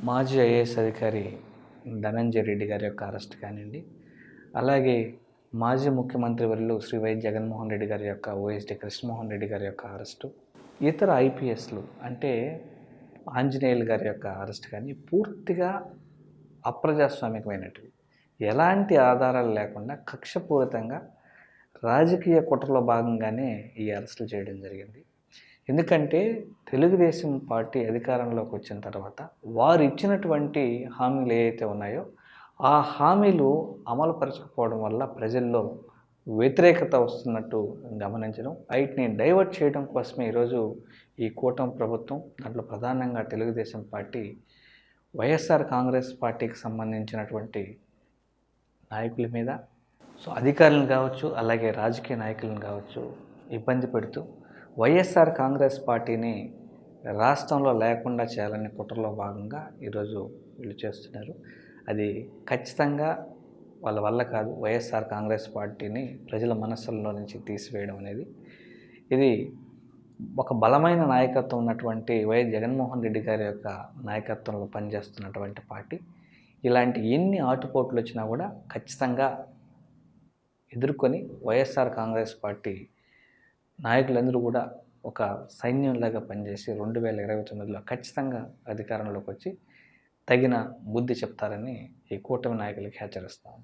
మాజీ ఐఏఎస్ అధికారి ధనంజయ రెడ్డి గారి యొక్క అరెస్ట్ కానివ్వండి, అలాగే మాజీ ముఖ్యమంత్రి వర్యులు శ్రీ వైఎస్ జగన్మోహన్ రెడ్డి గారి యొక్క ఓఎస్డీ కృష్ణమోహన్ రెడ్డి గారి యొక్క అరెస్టు, ఇతర ఐపీఎస్లు అంటే ఆంజనేయులు గారి యొక్క అరెస్ట్ కానీ పూర్తిగా అప్రజాస్వామికమైనటివి. ఎలాంటి ఆధారాలు లేకుండా కక్షపూరితంగా రాజకీయ కుట్రలో భాగంగానే ఈ అరెస్టులు చేయడం జరిగింది. ఎందుకంటే తెలుగుదేశం పార్టీ అధికారంలోకి వచ్చిన తర్వాత వారు ఇచ్చినటువంటి హామీలు ఏవైతే ఉన్నాయో ఆ హామీలు అమలుపరచకపోవడం వల్ల ప్రజల్లో వ్యతిరేకత వస్తున్నట్టు గమనించడం, వాటిని డైవర్ట్ చేయడం కోసమే ఈరోజు ఈ కూటమి ప్రభుత్వం, దాంట్లో ప్రధానంగా తెలుగుదేశం పార్టీ వైఎస్ఆర్ కాంగ్రెస్ పార్టీకి సంబంధించినటువంటి నాయకుల మీద, అధికారులను కావచ్చు, అలాగే రాజకీయ నాయకులను కావచ్చు ఇబ్బంది పెడుతూ వైఎస్ఆర్ కాంగ్రెస్ పార్టీని రాష్ట్రంలో లేకుండా చేయాలనే కుట్రలో భాగంగా ఈరోజు వీళ్ళు చేస్తున్నారు. అది ఖచ్చితంగా వాళ్ళ వల్ల కాదు. వైఎస్ఆర్ కాంగ్రెస్ పార్టీని ప్రజల మనస్సుల్లో నుంచి తీసివేయడం అనేది, ఇది ఒక బలమైన నాయకత్వం ఉన్నటువంటి వైఎస్ జగన్మోహన్ రెడ్డి గారి యొక్క నాయకత్వంలో పనిచేస్తున్నటువంటి పార్టీ ఇలాంటి ఎన్ని ఆటుపోట్లు వచ్చినా కూడా ఖచ్చితంగా ఎదుర్కొని వైఎస్ఆర్ కాంగ్రెస్ పార్టీ నాయకులందరూ కూడా ఒక సైన్యంలాగా పనిచేసి 2029లో ఖచ్చితంగా అధికారంలోకి వచ్చి తగిన బుద్ధి చెప్తారని ఈ కూటమి నాయకులకి హెచ్చరిస్తాను.